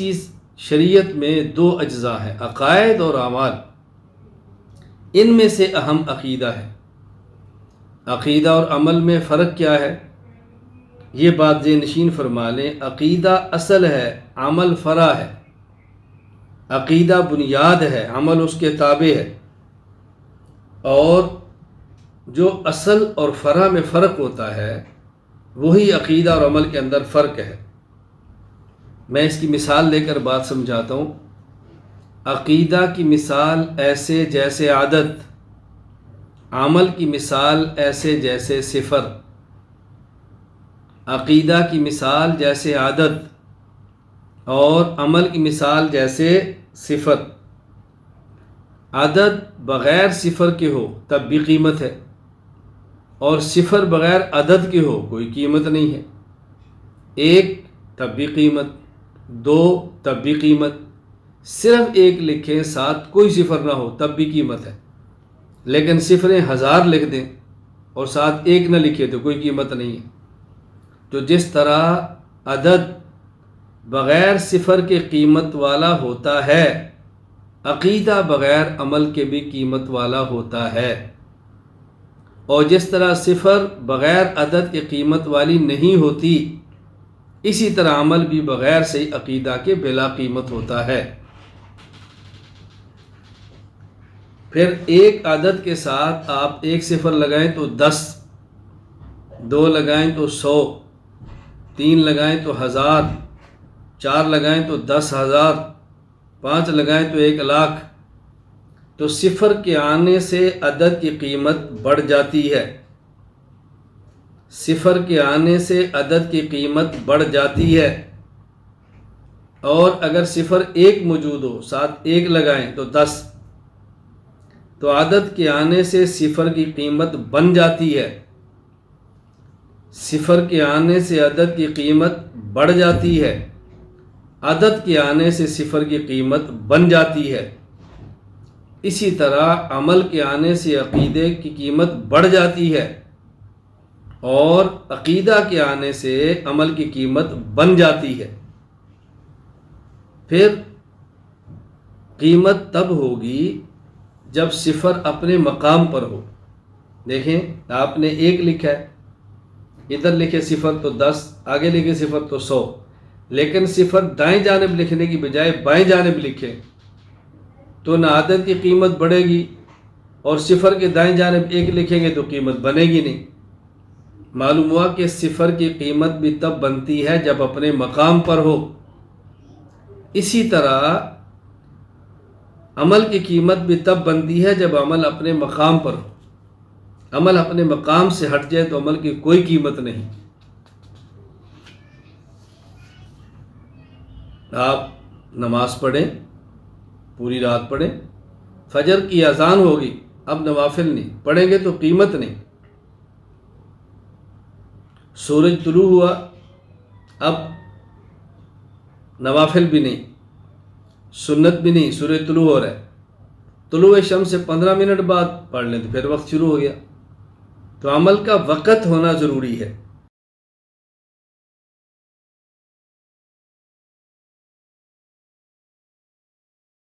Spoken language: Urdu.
چیز شریعت میں دو اجزاء ہیں، عقائد اور اعمال۔ ان میں سے اہم عقیدہ ہے۔ عقیدہ اور عمل میں فرق کیا ہے؟ یہ بات ذہن نشین فرما لیں۔ عقیدہ اصل ہے، عمل فرع ہے۔ عقیدہ بنیاد ہے، عمل اس کے تابع ہے۔ اور جو اصل اور فرع میں فرق ہوتا ہے وہی عقیدہ اور عمل کے اندر فرق ہے۔ میں اس کی مثال لے کر بات سمجھاتا ہوں۔ عقیدہ کی مثال ایسے جیسے عدد، عمل کی مثال ایسے جیسے صفر۔ عقیدہ کی مثال جیسے عدد اور عمل کی مثال جیسے صفر۔ عدد بغیر صفر کے ہو تب بھی قیمت ہے، اور صفر بغیر عدد کے ہو کوئی قیمت نہیں ہے۔ ایک تب بھی قیمت، دو تب بھی قیمت، صرف ایک لکھیں ساتھ کوئی صفر نہ ہو تب بھی قیمت ہے۔ لیکن صفریں 1000 لکھ دیں اور ساتھ ایک نہ لکھے تو کوئی قیمت نہیں ہے۔ تو جس طرح عدد بغیر صفر کے قیمت والا ہوتا ہے، عقیدہ بغیر عمل کے بھی قیمت والا ہوتا ہے۔ اور جس طرح صفر بغیر عدد کے قیمت والی نہیں ہوتی، اسی طرح عمل بھی بغیر صحیح عقیدہ کے بلا قیمت ہوتا ہے۔ پھر ایک عدد کے ساتھ آپ ایک صفر لگائیں تو 10، 2 لگائیں تو 100، 3 لگائیں تو 1000، 4 لگائیں تو 10,000، 5 لگائیں تو 1,00,000۔ تو صفر کے آنے سے عدد کی قیمت بڑھ جاتی ہے۔ صفر کے آنے سے عدد کی قیمت بڑھ جاتی ہے۔ اور اگر صفر ایک موجود ہو، ساتھ 1 لگائیں تو 10، تو عدد کے آنے سے صفر کی قیمت بن جاتی ہے۔ صفر کے آنے سے عدد کی قیمت بڑھ جاتی ہے، عدد کے آنے سے صفر کی قیمت بن جاتی ہے۔ اسی طرح عمل کے آنے سے عقیدے کی قیمت بڑھ جاتی ہے، اور عقیدہ کے آنے سے عمل کی قیمت بن جاتی ہے۔ پھر قیمت تب ہوگی جب صفر اپنے مقام پر ہو۔ دیکھیں، آپ نے 1 لکھا ہے، ادھر لکھے صفر تو 10، آگے لکھے صفر تو 100، لیکن صفر دائیں جانب لکھنے کی بجائے بائیں جانب لکھے تو نہ عدد کی قیمت بڑھے گی، اور صفر کے دائیں جانب 1 لکھیں گے تو قیمت بنے گی نہیں۔ معلوم ہوا کہ صفر کی قیمت بھی تب بنتی ہے جب اپنے مقام پر ہو۔ اسی طرح عمل کی قیمت بھی تب بنتی ہے جب عمل اپنے مقام پر ہو۔ عمل اپنے مقام سے ہٹ جائے تو عمل کی کوئی قیمت نہیں۔ آپ نماز پڑھیں، پوری رات پڑھیں، فجر کی اذان ہوگی، اب نوافل نہیں پڑھیں گے تو قیمت نہیں۔ سورج طلوع ہوا، اب نوافل بھی نہیں، سنت بھی نہیں، سورج طلوع ہو رہا ہے، طلوع شمس سے 15 منٹ بعد پڑھ لیں تو پھر وقت شروع ہو گیا۔ تو عمل کا وقت ہونا ضروری ہے۔